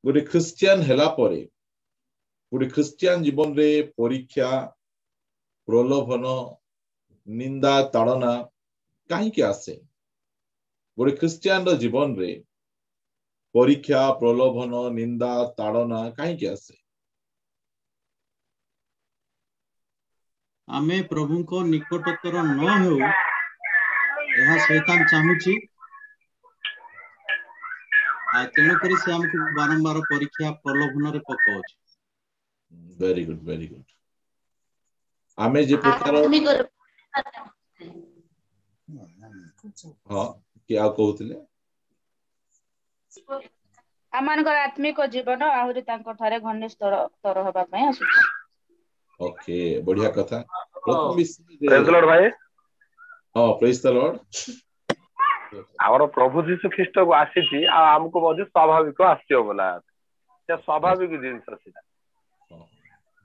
गोटे ख्रिस्टियन हेला परे गोटे ख्रिस्टियन जीवन रे परीक्षा प्रलोभन निंदा ताड़ना कहीं आसे गोटे ख्रिस्टियन रो जीवन रे परीक्षा प्रलोभन निंदा ताड़ना कहीं आसे आमे प्रभु को निकटतर न हो यह शैतान चाहूची आ तेणु करी से हमको बारंबार परीक्षा प्रलोभन रे पकाउछ। वेरी गुड आमे जे प्रकार हां क्या कहउतले आमान को आत्मिक जीवन आहुरी तांको थारे घनिष्ठ तर होबा पय आसुछ। ओके बढ़िया कथा प्रथम प्रेज द लॉर्ड भाई। हां प्रेज द लॉर्ड। आवर प्रभु जीसु ख्रीष्ट को आसीची आ हमको बहुत स्वाभाविक आस्यो बोला से स्वाभाविक जिंस छिला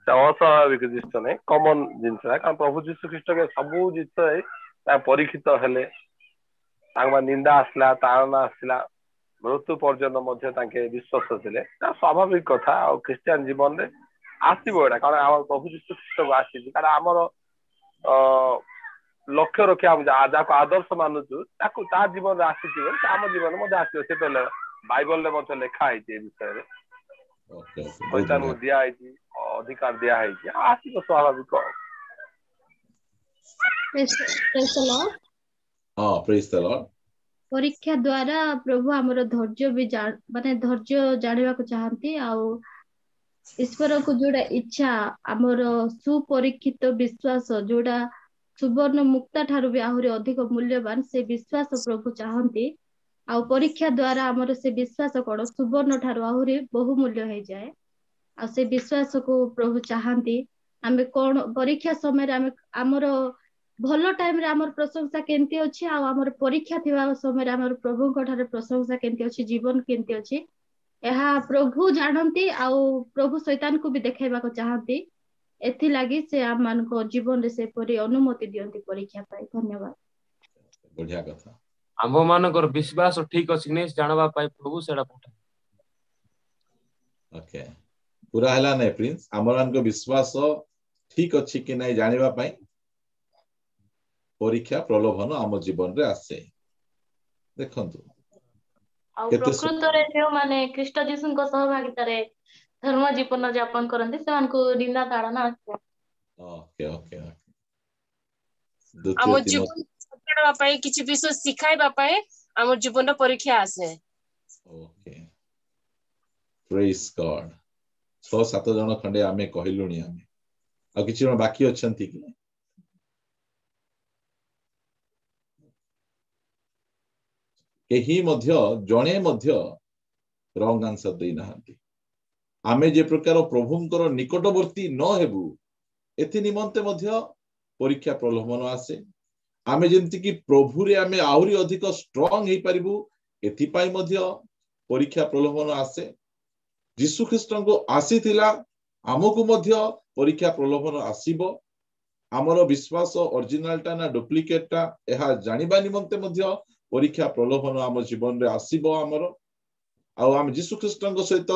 से अस्वाभाविक जिंस नै कॉमन जिंस कारण प्रभु जीसु ख्रीष्ट के सब जिंस ता परीक्षित हेले तांगा निंदा आसला तारणा आसला मृत्यु पर्यंत मध्य तांके विश्वास थिले ता स्वाभाविक कथा और क्रिश्चियन जीवन रे आसीबो एटा कारण आवर प्रभु जीसु ख्रीष्ट को आसीची कारण हमर लक्ष्य रखिया हम जाको आदर्श मानुछु ताको ता जीवन आसी जीवन आम जीवन मध्य आसी से तो बाइबल रे मध्य लिखा है ए विषय रे ओके शैतान को दिया है अधिकार दिया है आसी तो स्वाभाविक प्रेज द लॉर्ड। परीक्षा द्वारा प्रभु हमर धैर्य भी माने धैर्य जानिबा को चाहंती आ ईश्वर को जोड़ा इच्छा हमर सुपरीक्षित विश्वास जोड़ा सुवर्ण मुक्ता ठारू भी आहुरी अधिक मूल्यवान से विश्वास प्रभु चाहंती आ परीक्षा द्वारा हमर से विश्वास कोन सुवर्ण ठारू आहुरी बहुमूल्य हो जाए आ से विश्वास को प्रभु चाहंती आमे कोन परीक्षा समय रे हमर भलो टाइम रे हमर प्रशंसा केंती अछि आ हमर परीक्षा थिबा समय रे हमर प्रभु को ठारे प्रशंसा केंती अछि जीवन केंती अछि एहा प्रभु जानंती आ प्रभु शैतान को भी देखाइबा को चाहंती एथि लागि से आप मान को जीवन रे से परि अनुमति दियंती परीक्षा पाई। धन्यवाद। बढ़िया कथा आम मानकर विश्वास ठीक अछि नै जानबा पाई प्रभु सेडा पठा ओके पूरा हला नै प्रिंस हमरान को विश्वास ठीक अछि कि नै जानिबा पाई परीक्षा प्रलोभन आम जीवन रे आसे देखंतु आ प्रकृत रे जो माने ख्रीष्ट जीसु को सहभागिता रे धर्म जीवन यापन करंती से उनको निंदा ताड़ना आसे। ओके ओके हम जीवन सकडा पाई किछि विषय सिखाइबा पाई हम जीवन परीक्षा आसे। ओके प्रेज गॉड 6-7 जन खंडे आमे कहिलुनी आमे आ किछि जन बाकी अछंती कि एही मध्य जणे मध्य रंग आंसर देई नाहंती आमे जे प्रकार प्रभुंकर निकटवर्ती न हेबु एथि निमंते मध्य परीक्षा प्रलोभन आसे आमे जेंति कि प्रभु रे आमे आहुरी अधिक स्ट्रांग हे परिबु एथि पाई मध्य परीक्षा प्रलोभन आसे यीशु ख्रीष्टन को आसीथिला हमकु मध्य परीक्षा प्रलोभन आसीबो हमरो विश्वास ओरिजिनल टा ना डुप्लिकेट टा एहा जानिबा निमंते मध्य परीक्षा प्रलोभन हम जीवन रे आसीबो हमरो आ हम यीशु ख्रीष्टन को सहित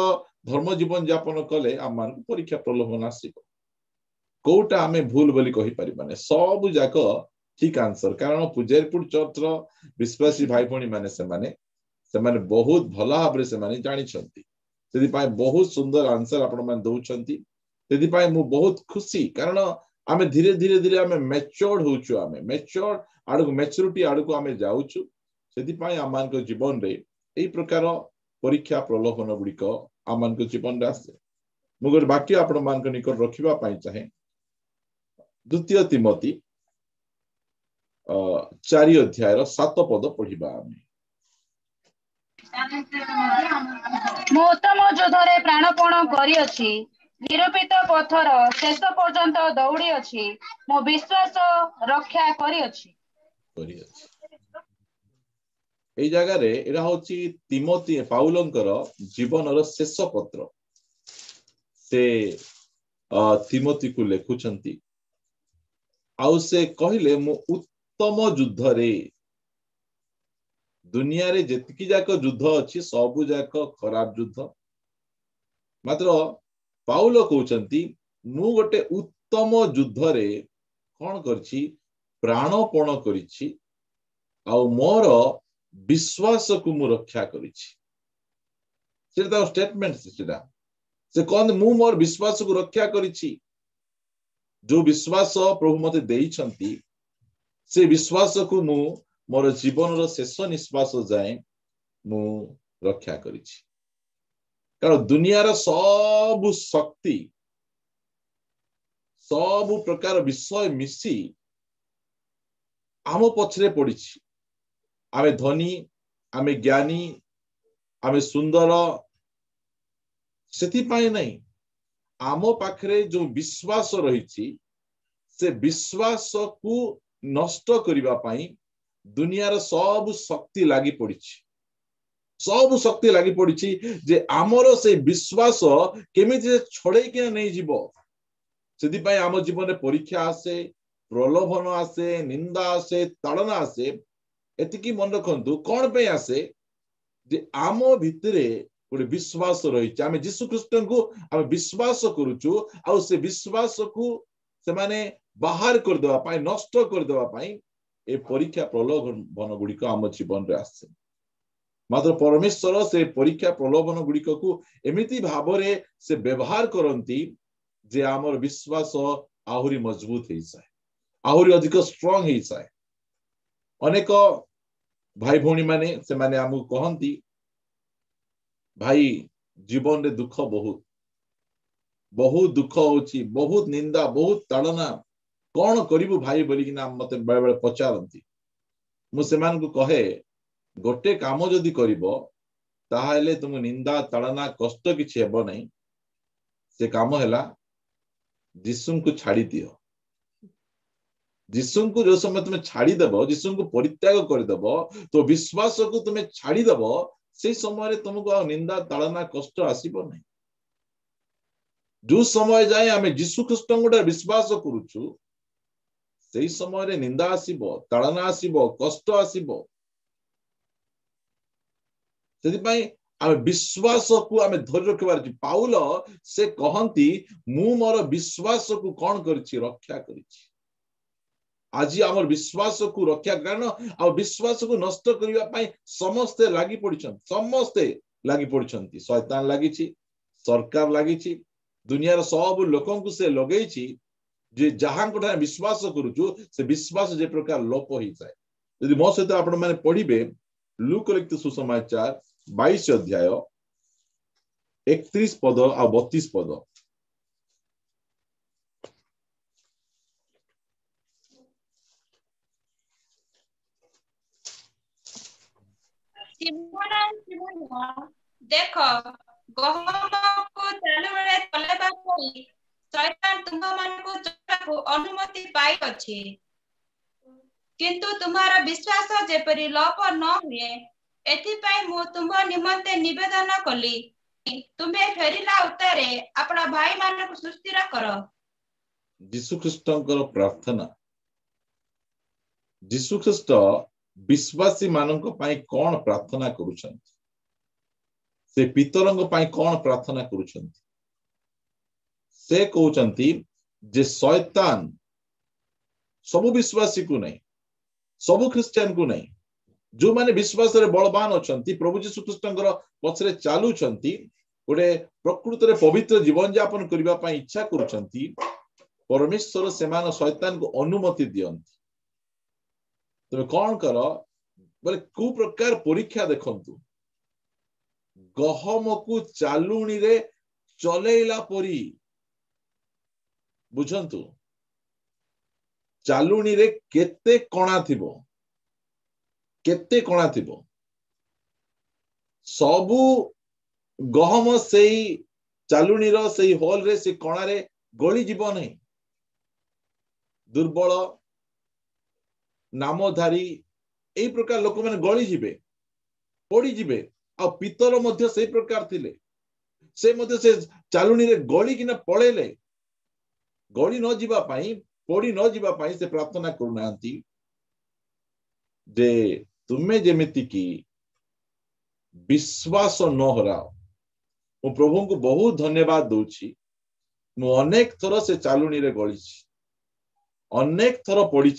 धर्म जीवन यापन कले आमान परीक्षा प्रलोभन आसीबो कोटा हमें भूल बोली कहि परिबाने सब जाको ठीक आंसर कारण पुजेरपुर चर्च रो विश्वासी भाई भणी माने से बहुत भला भाबरे से माने जानि छंती सेदि पाए बहुत सुंदर आंसर आपण मान दउछंती सेदि पाए मु बहुत खुशी कारण आमे धीरे धीरे आमे मैच्योर्ड होउछु आमे मैच्योर्ड आडको मैच्योरिटी आडको आमे जाउछु सेदि पाए आमान को जीवन रे एई प्रकार परीक्षा प्रलोभन गुडी को आमान को जीवन रे आसे मुगर बाकी आपण मान को निकट रखिबा पाई चाहे द्वितीय तिमोथी 4 अध्याय 7 पद पढिबा आमे मो उत्तम युद्धरे प्राणपण करी अछि निरूपित पथर शेष पर्यंत दौड़ी अछि मो विश्वास रक्षा करी अछि एई जगह रे एरा होची तिमोथी पाउलंकर जीवनर शेष पत्र से तिमोथी को लेखुछंती आउ से कहिले मो उत्तम युद्ध रे दुनिया रे जेतकी जाक युद्ध अछि सब जाक खराब युद्ध मात्र पाउल कहउचंती मु गोटे उत्तम युद्ध रे कोन करछि प्राणपण करिछि आ मोर विश्वास को मु रक्षा करिछि सेटा स्टेटमेंट सेटा से कोन मु मोर विश्वास को रक्षा करिछि जो विश्वास प्रभु मते देइछंती से विश्वास को मु मोर जीवन रो शेष निश्वास जाए मु रक्षा करिछि कारण दुनिया रो सब शक्ति सब प्रकार विषय मिसी आम पछरे पड़िछि आमे धनी आमे ज्ञानी आमे सुंदर सेति पाए नहीं आम पाखरे जो विश्वास रही से विश्वास को नष्ट करिबा पाई दुनियार सब शक्ति लागी पड़िछि सब शक्ति लागी पड़िछि जे आमर से विश्वास केमिति छड़े के नहीं जीवो सेति पाई आम जीवन में परीक्षा आसे प्रलोभन आसे निंदा आसे ताड़ना आसे एतिकी मन रखंतु कोन पे आसे जे आम भितरे गोटे विश्वास रही आम जीशु ख्रीष्ट को आम विश्वास करुचु आ से विश्वास को से माने बाहर कर देवा पाई नष्ट कर देवा पाई ए परीक्षा प्रलोभन गुड़िक आम जीवन रे आसे मात्र परमेश्वर से परीक्षा प्रलोभन गुड़िक को एमिति भावरे से व्यवहार करंती जे आमर विश्वास आहुरी मजबूत हो जाए आहुरी अधिक स्ट्रांग हो जाए अनेक भाई भौणी माने से माने आमु कहंती भाई जीवन रे दुख बहुत बहुत दुख होची बहुत निंदा बहुत ताड़ना कौन करिबु भाई बोली कि ना मते बेले बेले पचारंती मु सेमान को कहे गोटे काम जदी करिवो ताहाले तुम निंदा ताड़ना कष्ट किछि हेबो नहीं से काम हैला जिसुम को छाड़ी दियो जिसुम को जो समय तुम्हें छाड़ी देबो जिसुम को परित्याग कर देबो तो विश्वास को तुम्हें छाड़ी देबो से समय तुमको निंदा ताड़ना कष्ट आसीबो नहीं जो समय जाए आमे जीशु ख्रीष्ट गोटे विश्वास करूछु से समय रे निंदा आसीबो ताड़ना आसीबो कष्ट आसीबो सेति पई आमे विश्वास को आमे धैर्य रखबार छी पाउल से कहंती मु मोर विश्वास को कोन करछि रक्षा करछि आज आमर विश्वास को रक्षा कारण आ विश्वास को नष्ट करिवा पई समस्ते लागि पड़िछंती शैतान लागिछि सरकार लागिछि दुनियार सब लोकन को से लगेछि जे जहां कोठा विश्वास करूछु से विश्वास जे प्रकार लोप होई जाय यदि मो सहित आपण माने पढिबे लूका लिखित सुसमाचार 22 अध्याय 31 पद आ 32 पद देख गहम को चालू बेले चलेबा पई शैतान तुम मानकु चलाकु अनुमति पाई अछि किंतु तुम्हारा विश्वास जेपरि लोप न हुए एथि पई मु तुम निमंते निवेदन कली तुम्हें फेरिला उतारे अपना भाई मानकु सुस्थिर करो जीशु ख्रीष्टंकर प्रार्थना जीशु ख्रीष्ट विश्वासी मानक पाई कौन प्रार्थना करूछंती से पितरंग पाई कौन प्रार्थना करूछंती से कहउचंती जे शैतान सबु विश्वासी को नहीं सबु क्रिश्चियन को नहीं जो माने विश्वास रे बलवान अछंती प्रभु जीशु ख्रीष्टंकर पछरे चालुछंती गोटे प्रकृत रे पवित्र जीवन यापन करबा पाई इच्छा करूछंती परमेश्वर सेमान शैतान को अनुमति दियंती तुम कौन कर बोले कु प्रकार परीक्षा देखंतु गहम को चालुणी रे चलेला परी बुझंतु चालुणी रे केते कणा थिबो सबु गहम सेई चालुणी रो सेई होल रे से कणा रे गली जीव नहीं दुर्बल नामधारी एई प्रकार लोक माने गली जिबे पड़ी जिबे आ पितर मध्य सेई प्रकार थिले से मध्य से चालुणी रे गली किना पळेले गली न जिबा पाई पड़ी न जिबा पाई से प्रार्थना करूनांती जे तुमे जेमिति की विश्वास न हराओ मु प्रभु को बहुत धन्यवाद दूची मु अनेक थर से चालुनी रे गली अनेक थर पड़ी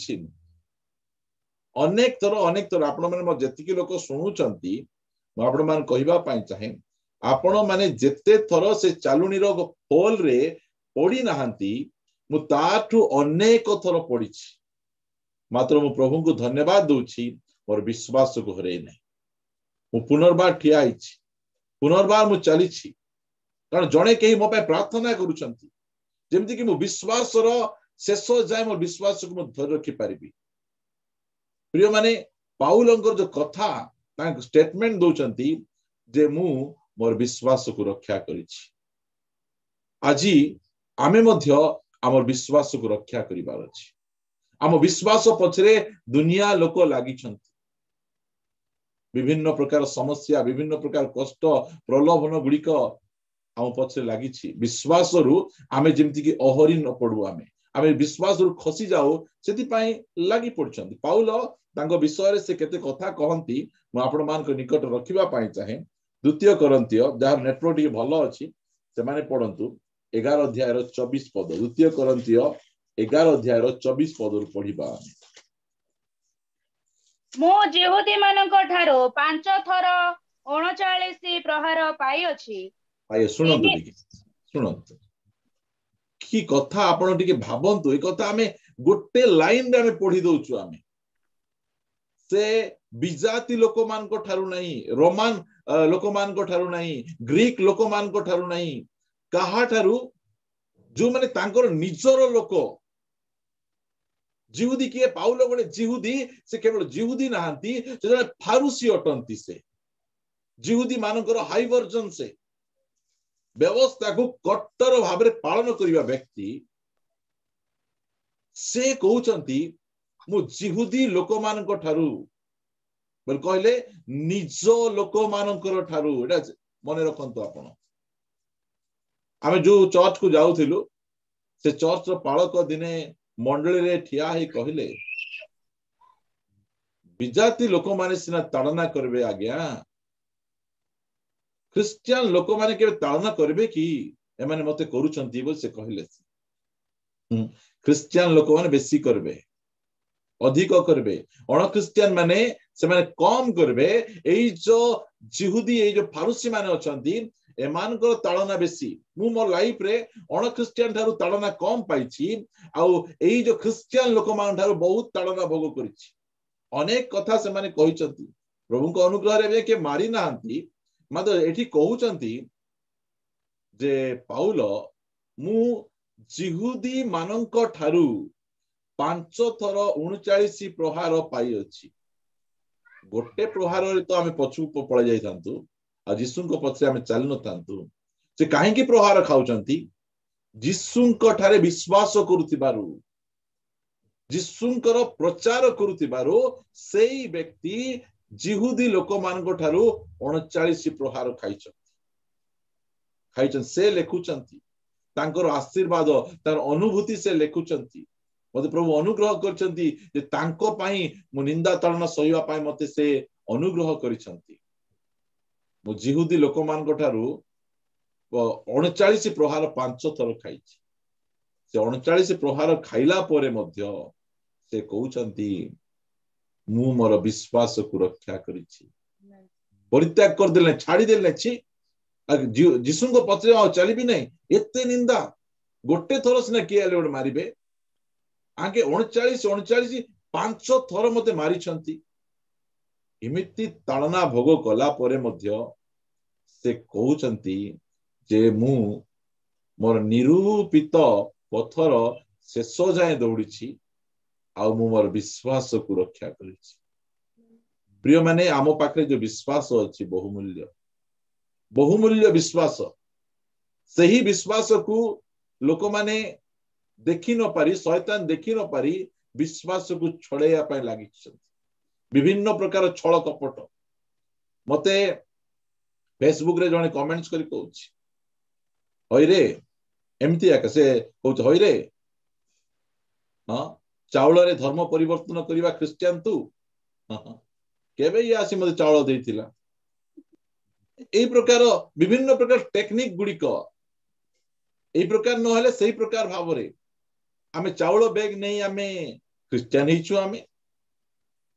अनेक थर आपण मैंने जेतिकी लोक शुणुचंती आपण मान कहबा पई चाहे आपण माने जेते थर से चालुनी रो होल रे पड़ी नाहंती मु ताठु अनेक थर पड़ी मात्र मु प्रभु को धन्यवाद दूची मोर विश्वास को हरे नहीं मु पुनर्बार ठिया आइछि पुनर्बार मु चली कारण जड़े कहीं मो प्रार्थना करुछंती जेमती कि मु विश्वास रो शेष जाए मोर विश्वास को धर रखी पारिबी प्रिय माने पाउलंकर जो कथा स्टेटमेंट दौचंती जे मु मोर विश्वास को रक्षा करिछि आजी आमे मध्य आमर विश्वास को रक्षा करिबार अछि आम विश्वास पछरे दुनिया लोक लागि विभिन्न प्रकार समस्या विभिन्न प्रकार कष्ट प्रलोभन गुड़िक आम पछरे लागि विश्वास रु आमे जेमती कि अहरी न पड़ू आमे विश्वास रु खसी जाऊ सेति पई लागि पड़छंती पाउल तांको विषय रे से केते कथा कहंती म आपण मान को निकट रखिबा पई चाहे द्वितीय कोरिन्थियो जहार नेटवर्क टी भलो अछि से माने पढंतु 11 अध्याय रो 24 पद द्वितीय कोरिन्थियो 11 अध्याय रो 24 पद रु पढिबा मो यहूदी मानक ठारो 5 थर 39 प्रहार पाई अछि आय सुनंतु की कथा आपण टिके भाबंतु ए कथा हमें गोटे लाइन रे हमें पढी दोछु हमें से बिजाती लोक मान को ठारू नहीं रोमान लोक मान को ठारू नहीं ग्रीक लोक मान को ठारू नहीं कहा ठारू जो माने तांकर निजर लोक जिहुदी किए पाउल गोटे जिहुदी से केवल जिहुदी नाहंती से जने फारूसी अटंती से जिहुदी मानकर हाई वर्जन से व्यवस्था को कट्टर भाव में पालन करिवा व्यक्ति से कहउचंती मु जिहुदी लोक मान को ठारू बोल कहले निज लोक मानकर ठारू एटा मने रखंतु आपण आमे जो चर्च को जाउथिलु से चर्च रो पालक दिने मंडली रे ठिया हे कहले बिजाती लोक माने सिना ताड़ना करबे आज्ञा क्रिश्चियन लोक माने के ताड़ना करबे कि ए माने मते करूचंती बोल से कहले क्रिश्चियन लोक माने बेसी करबे अधिक करबे अण क्रिश्चियन माने से माने कम करबे एई जो जिहुदी एई जो फारूसी माने अछंती एमान को ताड़ना बेसी मु मोर लाइफ रे अण क्रिश्चियन थारु ताड़ना कम पाइछि आउ एई जो क्रिश्चियन लोक मान थारु बहुत ताड़ना भोग करिछि अनेक कथा से माने कहिचंती प्रभु को अनुग्रह रे के मारी नाहंती मात्र एठी कहउचंती जे पाउल मु जिहुदी मानंक ठारू 5 थर 39 प्रहार पाई अछि गोटे प्रहार रे तो आमे पछु पळे जाई थांतु आ जिसु को पछे आमे चल न थांतु से काहे की प्रहार खाउचंती जिसु को ठारे विश्वास करूतिबारु जिसुंकर प्रचार करूतिबारु सेई व्यक्ति जिहुदी लोक मान को ठारू 39 प्रहार खाइछन से लेखुचंती तांकर आशीर्वाद तार अनुभूति से लेखुचंती मते प्रभु अनुग्रह करचंती जे तांको पई मु निंदा ताड़ना सहिबा पई मते से अनुग्रह करिसंती मु जिहुदी लोक मान को ठारू 39 प्रहार 5 थर खाइछि से 39 प्रहार खाइला परे मध्य से कहउचंती मु मोर विश्वास को रक्षा करिछि परित्याग कर देले छाड़ी देले छी जिसु को पछे आ चली भी नहीं एते निंदा गोटे थर सिना के आले मारिबे आगे 39 5 थर मते मारी छंती इमिति ताड़ना भोग कला परे मध्य से कहउचंती जे मु मोर निरूपित पथर शेष जाए दौड़ी आ मु मोर विश्वास को रक्षा करिछि प्रिय माने आमो पाखरे जो विश्वास अछि बहुमूल्य विश्वास सही विश्वास को लोक माने देखि न पारी शैतान देखि न पारी विश्वास को छड़ेया पाई लागि विभिन्न प्रकार छल कपट मते फेसबुक रे जने कमेंट्स करी कहउछि होय रे एमती आके से कहउछि होय रे हां चावल रे धर्म परिवर्तन करिवा क्रिश्चियन तू केबे ये आसी मते चावल देइतिला एई प्रकार विभिन्न प्रकार टेक्निक गुड़िक एई प्रकार न हेले सही प्रकार भाव रे आमे चाउल बैग नहीं आमे क्रिश्चियन हिचु आमे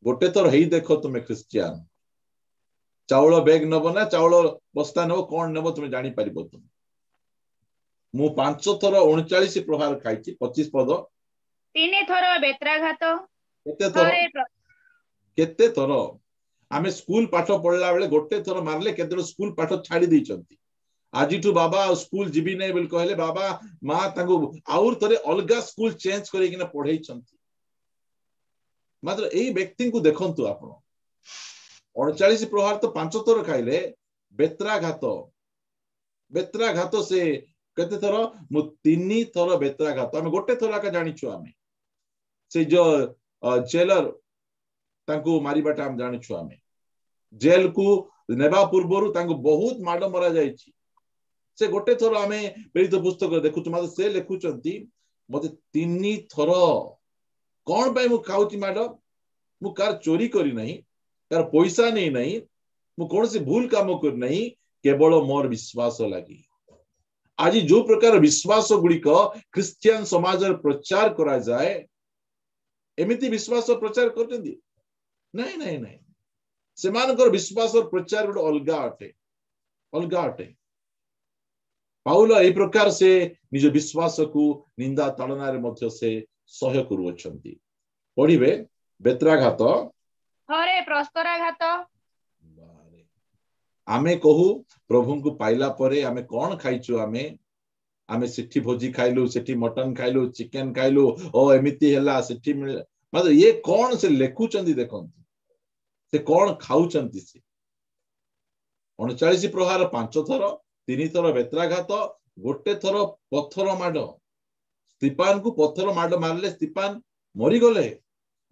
गोटे थर हेई देखो तुमे क्रिश्चियन चाउल बैग नब ना चाउल बस्ता नब कौन नब तुम जानी पारिबो तुम मु 5 थर 39 प्रहार खाइछि 25 पद 3 थर बेत्राघात केते थर आमे स्कूल पाठ पढ़ला बेले गोटे थर मारले केते स्कूल पाठ छाड़ी दैचंती आजिठू बाबा स्कूल जीवी नहीं बोल कहले बाबा माँ तांको आउर थरे अलगा स्कूल चेंज करिकिना पढ़ेइचंती मात्र एई व्यक्ति को देखंतु आपण 39 प्रहार तो 5 थर खाइले बेत्राघात से केते थर मु 3 थर बेत्राघात आमे गोटे थर का जानिछु आमे से जो जेलर तांको मारिबाटा हम जानिछु आमे जेल को नेबा पूर्वरु तांको बहुत माड मरा जायछि से गोटे थर आमे प्रेरित पुस्तक देखुछु मात्र से लेखुचंती मते 3 थर कोन पय मु खाउची माड मु कार चोरी करी नहीं कार पैसा नहीं नहीं मु कोन से भूल काम कर नहीं केवल मोर विश्वास लगी आज जो प्रकार विश्वास गुड़िक क्रिश्चियन समाज प्रचार करा जाए एमिति विश्वास प्रचार करते नहीं नहीं नहीं से मानकर विश्वास प्रचार गोटे अलगा अटे पाउल ए प्रकार से निज विश्वास को निंदा ताड़ना रे मध्य से सह्य करूछंती पढ़िबे बेत्राघात थरे प्रस्तराघात आमे कहू प्रभु को पाइला परे आमे कौन खाइछु आमे सिठी भोजी खाइलु सिठी मटन खाइलु चिकन खाइलु ओ एमिति हेला सिठी मतलब ये कौन से लेखुचंती देखंतु से कौन खाउचंती से 39 प्रहार 5 थर 3 थर बेत्राघात गोटे थर पत्थर माड स्तिफान को पत्थर माड मारले स्तिफान मरी गले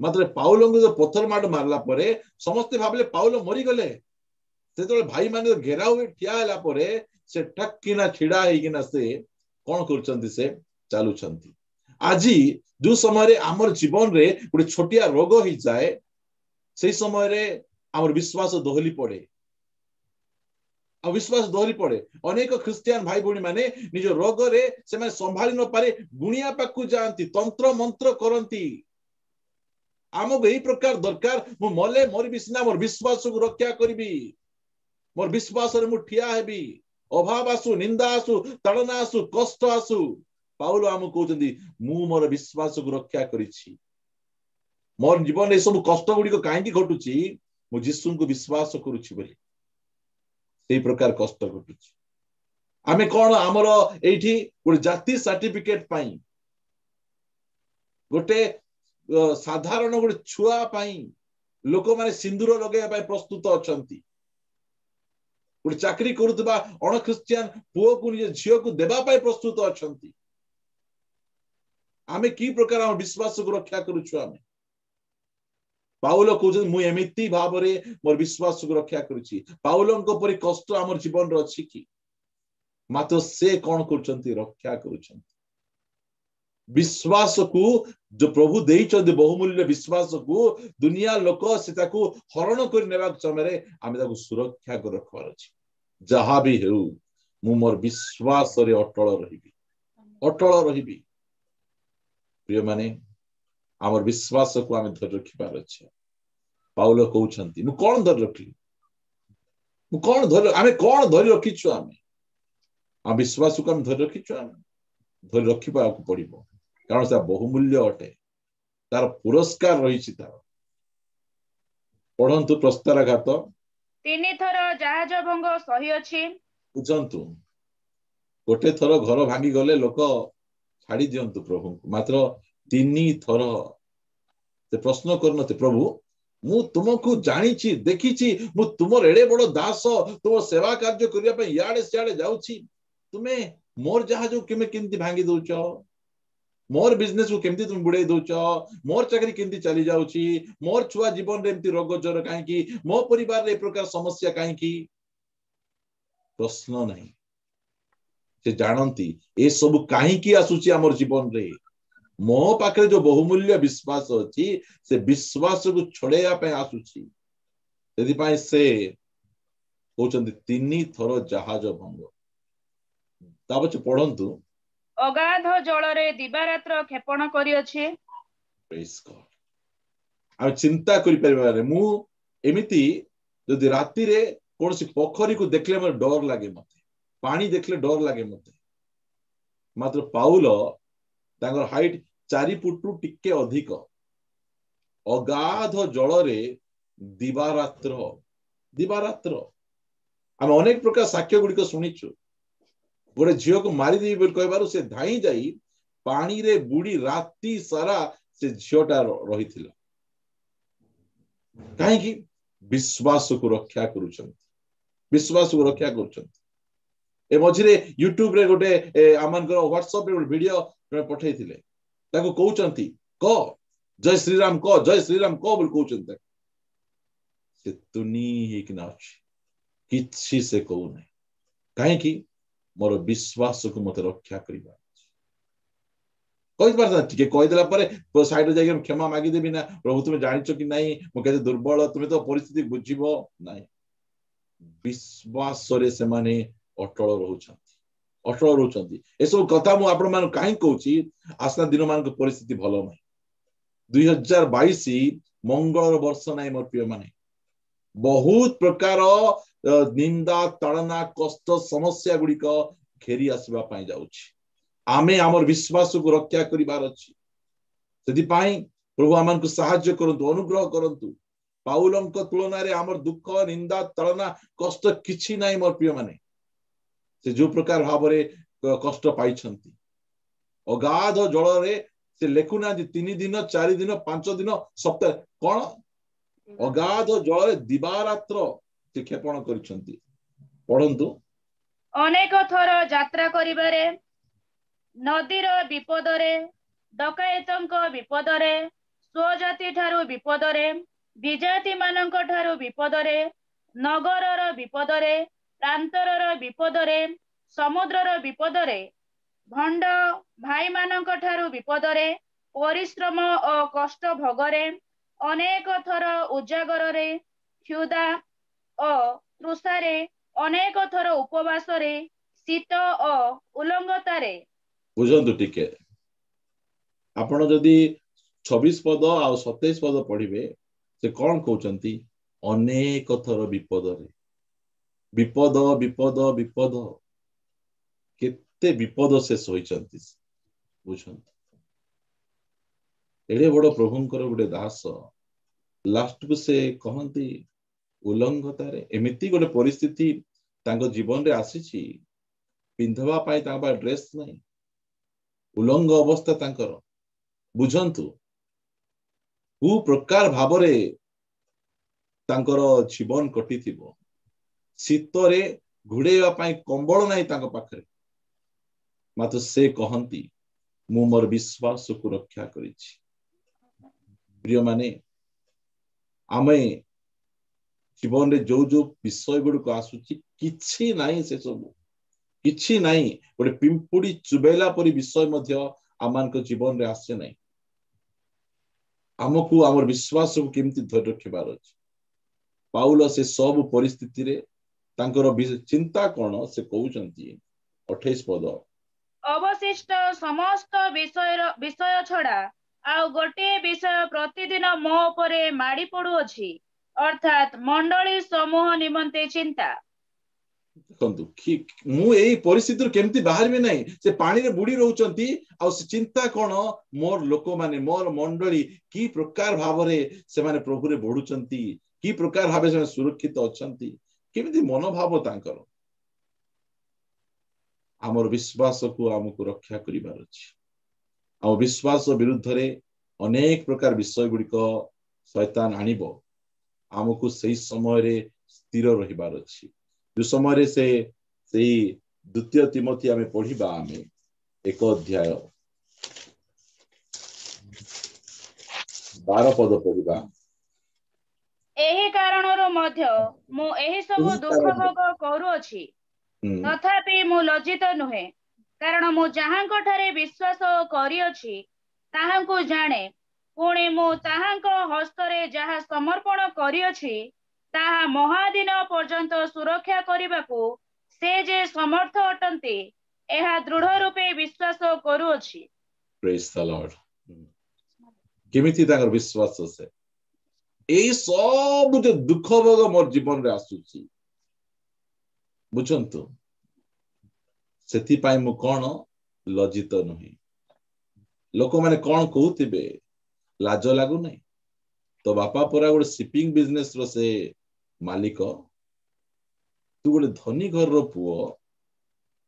मात्र पाउल को जो पत्थर माड मारला परे समस्त भाबले पाउल मरी गले से भाई माने घेरा हुए ठिया हैला परे से ठक्किना छिड़ा हेकिना से कौन करचंती से चालुचंती आजी जो समय रे हमर जीवन रे गोटे छोटिया रोग ही जाए से समय रे हमर विश्वास दोहली पड़े अविश्वास दोहरी पड़े अनेक ख्रिस्टियन भाई भौणी माने निज रोग रे से माने संभाली न पारे गुणिया पाकु जानती तंत्र मंत्र करंती आमको यही प्रकार दरकार मु मले मोर बिसना मोर विश्वास को रक्षा करबी मोर विश्वास रे मु ठिया हेबी अभाव आसु निंदा आसु ताड़ना आसु कष्ट आसु पाउल आम कहते मु मोर विश्वास को रक्षा करिछि मोर जीवन ए सब कष्ट गुडी कहीं घटुची मु यीशु को विश्वास करुछि बोली से प्रकार कष्ट घटुची आमे कोन हमर एठी गोटे जाति सर्टिफिकेट पाई गोटे साधारण गोटे छुआ पाई लोक माने सिंदूर लगेया पाई प्रस्तुत अछंती गोटे चाकरी करुवा अण ख्रिस्टियन पुओ को निज झियो को देबा पाई प्रस्तुत अछंती आमे की प्रकार हम विश्वास को रक्षा करूछु आमे पाउल कहउछ मु एमिति भाव रे मोर विश्वास को रक्षा करूछि पाउलनको परि कष्ट हमर जीवन रे अछि कि मात्र से कोन करचंती रक्षा करूछंती विश्वास को जो प्रभु देइछंती बहुमूल्य विश्वास को दुनिया लोक से ताकू हरण कर नेबा समय रे आमे ताकू सुरक्षा कर रखबार अछि जहा भी हेउ मु मोर विश्वास रे अटल रहिबी प्रिय माने हमर विश्वास को आमे धर रखिबार अछि पाउल कहउछंती मु कोन धर रखली मु कोन धर आमे कोन धरि रखिछु आमे आ विश्वास को आमे धर रखिछु आमे धर रखिबा को पड़िबो कारण से बहुमूल्य अटे तार पुरस्कार रही तार पढ़ंतु प्रस्तराघात 3 थर जहाज भंग सही अछि बुझंतु गोटे थर घर भांगी गले लोक छाड़ी दियंतु प्रभु मात्र 3 थर से प्रश्न करनते प्रभु मु तुमको जानिछि देखिछि मु तुमर एडे बड़ दास तुम सेवा कार्य करिया पे याडे सियाडे जाउछि तुमे मोर जहाज केमे केंती भांगी दउछ मोर बिजनेस को केमती तुम बुड़े दउछ मोर चाकरी केमती चली जाउछि मोर छुआ जीवन रे एमती रोग जर काहे की मो परिवार रे प्रकार समस्या काहे की प्रश्न नहीं से जानती ए सब काहे की आसुछि हमर जीवन रे मो पाखरे जो बहुमूल्य विश्वास अछि से विश्वास को छोड़ेया पे आसुछि यदि पाए से କହୁଛନ୍ତି 3 ଥର ଜାହାଜ ଭଙ୍ଗ। ତା ପଛେ ପଢନ୍ତୁ। ଅଗାଧ ଜଳରେ ଦିବାରାତ୍ର କ୍ଷେପଣ କରିଅଛି। Praise God। ଆମେ ଚିନ୍ତା କରିପାରିବାରେ ମୁଁ ଏମିତି ଯଦି ରାତିରେ କୌଣସି ପୋଖରୀକୁ ଦେଖିଲେ ମୋତେ ଡର ଲାଗେ, ମତେ ପାଣି ଦେଖିଲେ ଡର ଲାଗେ ମତେ। ମାତ୍ର ପାଉଲ ତାଙ୍କର ହାଇଟ୍ 4 ଫୁଟରୁ ଟିକେ ଅଧିକ, ଅଗାଧ ଜଳରେ ଦିବାରାତ୍ର ଦିବାରାତ୍ର। ଆମେ ଅନେକ ପ୍ରକାର ସାକ୍ଷ୍ୟ ଗୁଡିକ ଶୁଣିଛୁ। ଗୋଟେ ଝିଅକୁ ମାରିଦେବି ବୋଲି କହିବାରୁ ସେ ଧାଇଁ ଯାଇ ପାଣିରେ ବୁଡି ରାତି ସାରା ସେ ଝିଅଟା ରହିଥିଲା। କାହିଁକି? ବିଶ୍ୱାସକୁ ରକ୍ଷା କରୁଛନ୍ତି, ବିଶ୍ୱାସକୁ ରକ୍ଷା କରୁଛନ୍ତି। ଏ ମଝିରେ ୟୁଟ୍ୟୁବ ରେ ଗୋଟେ ଆମଙ୍କର ହ୍ୱାଟ୍ସଆପ ରେ ଗୋଟେ ଭିଡିଓ ପଠେଇଥିଲେ, ତାକୁ କହୁଛନ୍ତି କହ ଜୟ ଶ୍ରୀରାମ କହ, ଜୟ ଶ୍ରୀରାମ କହ ବୋଲି କହୁଛନ୍ତି। ସେ ତୁନି ହେଇକିନା ଅଛି, କିଛି ସେ କହୁନାହିଁ। କାହିଁକି? ମୋର ବିଶ୍ୱାସକୁ ମତେ ରକ୍ଷା କରିବା ଅଛି। କହିପାରତା ଟିକେ କହିଦେଲା ପରେ ସାଇଡରେ ଯାଇକି କ୍ଷମା ମାଗିଦେବି ନା, ପ୍ରଭୁ ତୁମେ ଜାଣିଛ କି ନାହିଁ ମୁଁ କେତେ ଦୁର୍ବଳ, ତୁମେ ତ ପରିସ୍ଥିତି ବୁଝିବ ନାହିଁ। ବିଶ୍ୱାସରେ ସେମାନେ ଅଟଳ ରହୁଛନ୍ତି, ଅଟଳ ରହୁଛନ୍ତି। ଏସବୁ କଥା ମୁଁ ଆପଣ ମାନଙ୍କୁ କାହିଁକି କହୁଛି? ଆସନ୍ତା ଦିନ ମାନଙ୍କ ପରିସ୍ଥିତି ଭଲ ନାହିଁ। 2022 ମଙ୍ଗଳର ବର୍ଷ ନାହିଁ ମୋର ପ୍ରିୟ ମାନେ। ବହୁତ ପ୍ରକାର ନିନ୍ଦା ତାଳନା କଷ୍ଟ ସମସ୍ୟା ଗୁଡିକ ଘେରି ଆସିବା ପାଇଁ ଯାଉଛି। ଆମେ ଆମର ବିଶ୍ୱାସକୁ ରକ୍ଷା କରିବାର ଅଛି। ସେଥିପାଇଁ ପ୍ରଭୁ ଆମକୁ ସାହାଯ୍ୟ କରନ୍ତୁ, ଅନୁଗ୍ରହ କରନ୍ତୁ। ପାଉଲଙ୍କ ତୁଳନାରେ ଆମର ଦୁଃଖ ନିନ୍ଦା ତାଳନା କଷ୍ଟ କିଛି ନାହିଁ ମୋର ପ୍ରିୟ ମାନେ। ସେ ଯୋଉ ପ୍ରକାର ଭାବରେ କଷ୍ଟ ପାଇଛନ୍ତି, ଅଗାଧ ଜଳରେ ସେ ଲେଖୁନାହାନ୍ତି 3 ଦିନ 4 ଦିନ 5 ଦିନ ସପ୍ତାହ, କଣ ଅଗାଧ ଜଳରେ ଦିବାରାତ୍ର ସେ କ୍ଷେପଣ କରିଛନ୍ତି। ପଢନ୍ତୁ। ଅନେକ ଥର ଯାତ୍ରା କରିବାରେ, ନଦୀର ବିପଦରେ, ଡକାୟତଙ୍କ ବିପଦରେ, ସ୍ୱଜାତି ଠାରୁ ବିପଦରେ, ବିଜାତି ମାନଙ୍କ ଠାରୁ ବିପଦରେ, ନଗରର ବିପଦରେ, ପ୍ରାନ୍ତରର ବିପଦରେ, ସମୁଦ୍ରର ବିପଦରେ, ଭଣ୍ଡ ଭାଇମାନଙ୍କ ଠାରୁ ବିପଦରେ, ପରିଶ୍ରମ ଓ କଷ୍ଟ ଭୋଗରେ, ଅନେକ ଥର ଉଜାଗରରେ, କ୍ଷୁଧା ଓ ତୃଷାରେ, ଅନେକ ଥର ଉପବାସରେ, ଶୀତ ଓ ଉଲଙ୍ଗତାରେ। ବୁଝନ୍ତୁ ଟିକେ, ଆପଣ ଯଦି 26 ପଦ ଆଉ 27 ପଦ ପଢିବେ, ସେ କଣ କହୁଛନ୍ତି? ଅନେକ ଥର ବିପଦରେ। ବିପଦ ବିପଦ ବିପଦ, କେତେ ବିପଦ ସେ ସହିଛନ୍ତି। ବୁଝନ୍ତୁ, ଏଡେ ବଡ ପ୍ରଭୁଙ୍କର ଗୋଟେ ଦାସ, ଲାଷ୍ଟକୁ ସେ କହନ୍ତି ଉଲଙ୍ଗତାରେ। ଏମିତି ଗୋଟେ ପରିସ୍ଥିତି ତାଙ୍କ ଜୀବନରେ ଆସିଛି, ପିନ୍ଧିବା ପାଇଁ ତାଙ୍କ ପାଇଁ ଡ୍ରେସ ନାହିଁ, ଉଲଙ୍ଗ ଅବସ୍ଥା ତାଙ୍କର। ବୁଝନ୍ତୁ କୋ ପ୍ରକାର ଭାବରେ ତାଙ୍କର ଜୀବନ କଟିଥିବ। ଶୀତରେ ଘୋଡେଇବା ପାଇଁ କମ୍ବଳ ନାହିଁ ତାଙ୍କ ପାଖରେ, ମାତ୍ର ସେ କହନ୍ତି ମୁଁ ମୋର ବିଶ୍ୱାସକୁ ରକ୍ଷା କରିଛି। ପ୍ରିୟମାନେ, ଆମେ ଜୀବନରେ ଯୋଉ ଯୋଉ ବିଷୟ ଗୁଡିକ ଆସୁଛି, କିଛି ନାହିଁ, ସେ ସବୁ କିଛି ନାହିଁ। ଗୋଟେ ପିମ୍ପୁଡି ଚୁବେଇଲା ପରି ବିଷୟ ମଧ୍ୟ ଆମମାନଙ୍କ ଜୀବନରେ ଆସେ ନାହିଁ। ଆମକୁ ଆମର ବିଶ୍ୱାସକୁ କେମିତି ଧରି ରଖିବାର ଅଛି। ପାଉଲ ସେ ସବୁ ପରିସ୍ଥିତିରେ ତାଙ୍କର ଚିନ୍ତା କଣ ସେ କହୁଛନ୍ତି 28 ପଦ। ଅବଶିଷ୍ଟ ସମସ୍ତ ବିଷୟ ଛଡା ଆଉ ଗୋଟିଏ ବିଷୟ ପ୍ରତିଦିନ ମୋ ଉପରେ ମାଡି ପଡୁଅଛି, ଅର୍ଥାତ୍ ମଣ୍ଡଳୀ ସମୂହ ନିମନ୍ତେ ଚିନ୍ତା। ଦେଖନ୍ତୁ, ମୁଁ ଏଇ ପରିସ୍ଥିତିରୁ କେମିତି ବାହାରିବି ନାହିଁ, ସେ ପାଣିରେ ବୁଡି ରହୁଛନ୍ତି। ଆଉ ସେ ଚିନ୍ତା କଣ? ମୋର ଲୋକମାନେ, ମୋର ମଣ୍ଡଳୀ କି ପ୍ରକାର ଭାବରେ ସେମାନେ ପ୍ରଭୁରେ ବଢୁଛନ୍ତି, କି ପ୍ରକାର ଭାବେ ସେମାନେ ସୁରକ୍ଷିତ ଅଛନ୍ତି, କେମିତି ମନୋଭାବ ତାଙ୍କର। ଆମର ବିଶ୍ୱାସକୁ ଆମକୁ ରକ୍ଷା କରିବାର ଅଛି। ଆମ ବିଶ୍ୱାସ ବିରୁଦ୍ଧରେ ଅନେକ ପ୍ରକାର ବିଷୟ ଗୁଡିକ ଶୈତାନ ଆଣିବ। ଆମକୁ ସେଇ ସମୟରେ ସ୍ଥିର ରହିବାର ଅଛି। ଯୋଉ ସମୟରେ ସେଇ 2 ତିମୋଥୀ ଆମେ ପଢିବା, ଆମେ 1 ଅଧ୍ୟାୟ 12 ପଦ ପଢିବା। ଏହି କାରଣରୁ ମଧ୍ୟ ମୁଁ ଏହି ସବୁ ଦୁଃଖ ଭୋଗ କରୁଅଛି, ତଥାପି ମୁଁ ଲଜ୍ଜିତ ନୁହେଁ, କାରଣ ମୁଁ ଯାହାଙ୍କ ଠାରେ ବିଶ୍ୱାସ କରିଅଛି ତାହାଙ୍କୁ ଜାଣେ, ପୁଣି ମୁଁ ତାହାଙ୍କ ହସ୍ତରେ ଯାହା ସମର୍ପଣ କରିଅଛି ତାହା ମହାଦିନ ପର୍ଯ୍ୟନ୍ତ ସୁରକ୍ଷା କରିବାକୁ ସେ ଯେ ସମର୍ଥ ଅଟନ୍ତି ଏହା ଦୃଢ ରୂପେ ବିଶ୍ୱାସ କରୁଅଛି। Praise the Lord. କେମିତି ତାଙ୍କର ବିଶ୍ୱାସ ସେ ଏଇ ସବୁ ଯେ ଦୁଃଖ ଭୋଗ ମୋର ଜୀବନରେ ଆସୁଛି ବୁଝନ୍ତୁ ସେଥିପାଇଁ ମୁଁ କଣ ଲଜ୍ଜିତ ନୁହେଁ। ଲୋକମାନେ କଣ କହୁଥିବେ ଲାଜ ଲାଗୁନାହିଁ ତ ବାପା ପରା ଗୋଟେ ସିପିଂ ବିଜନେସ ର ସେ ମାଲିକ ତୁ ଗୋଟେ ଧନୀ ଘରର ପୁଅ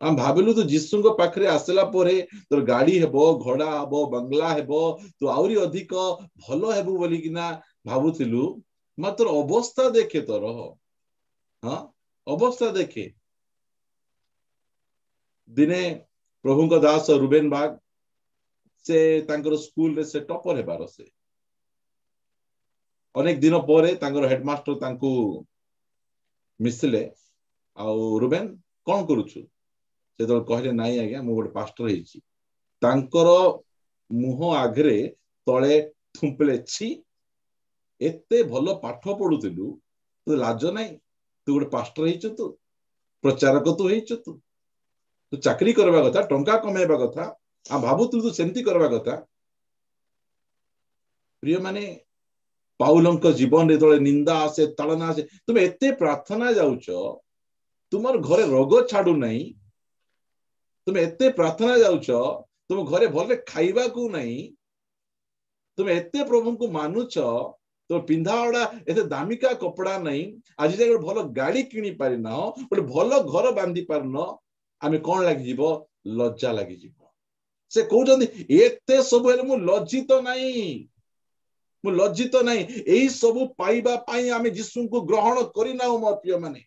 ଆମେ ଭାବିଲୁ ତୁ ଯୀଶୁଙ୍କ ପାଖରେ ଆସିଲା ପରେ ତୋର ଗାଡି ହେବ ଘୋଡା ହେବ ବଙ୍ଗଲା ହେବ ତୁ ଆହୁରି ଅଧିକ ଭଲ ହେବୁ ବୋଲିକିନା ଭାବୁଥିଲୁ ମାତ୍ର ଅବସ୍ଥା ଦେଖେ ତୋର ହଁ ଅବସ୍ଥା ଦେଖେ। ଦିନେ ପ୍ରଭୁଙ୍କ ଦାସ ରୁବେନ ବାଗ ସେ ତାଙ୍କର ସ୍କୁଲରେ ସେ ଟପର ହେବାର ସେ ଅନେକ ଦିନ ପରେ ତାଙ୍କର ହେଡମାଷ୍ଟର ତାଙ୍କୁ ମିଶିଲେ ଆଉ ରୁବେନ କଣ କରୁଛୁ ସେତେବେଳେ କହିଲେ ନାଇଁ ଆଜ୍ଞା ମୁଁ ଗୋଟେ ପାଷ୍ଟର ହେଇଛି। ତାଙ୍କର ମୁହଁ ଆଗରେ ତଳେ ଥୁମ୍ପିଲେ ଛି ଏତେ ଭଲ ପାଠ ପଢୁଥିଲୁ ତୁ ଲାଜ ନାହିଁ ତୁ ଗୋଟେ ପାଷ୍ଟର ହେଇଛୁ ତୁ ପ୍ରଚାରକ ତୁ ହେଇଛୁ ତୁ ଚାକିରି କରିବା କଥା ଟଙ୍କା କମେଇବା କଥା ଆଉ ଭାବୁଥିଲୁ ତୁ ସେମିତି କରିବା କଥା। ପ୍ରିୟ ମାନେ ପାଉଲଙ୍କ ଜୀବନରେ ଯେତେବେଳେ ନିନ୍ଦା ଆସେ ତାଳନା ଆସେ ତୁମେ ଏତେ ପ୍ରାର୍ଥନା ଯାଉଛ ତୁମର ଘରେ ରୋଗ ଛାଡୁ ନାହିଁ ତୁମେ ଏତେ ପ୍ରାର୍ଥନା ଯାଉଛ ତୁମ ଘରେ ଭଲରେ ଖାଇବାକୁ ନାହିଁ ତୁମେ ଏତେ ପ୍ରଭୁଙ୍କୁ ମାନୁଛ ତୋ ପିନ୍ଧା ଓଡା ଏତେ ଦାମିକା କପଡା ନାହିଁ ଆଜି ଯାଏ ଗୋଟେ ଭଲ ଗାଡି କିଣି ପାରିନ ଗୋଟେ ଭଲ ଘର ବାନ୍ଧି ପାରିନ ଆମେ କଣ ଲାଗିଯିବ ଲଜ୍ଜା ଲାଗିଯିବ। ସେ କହୁଛନ୍ତି ଏତେ ସବୁ ହେଲେ ମୁଁ ଲଜ୍ଜିତ ନାହିଁ ଏଇ ସବୁ ପାଇବା ପାଇଁ ଆମେ ଯୀଶୁଙ୍କୁ ଗ୍ରହଣ କରିନାଉ ମୋ ପ୍ରିୟ ମାନେ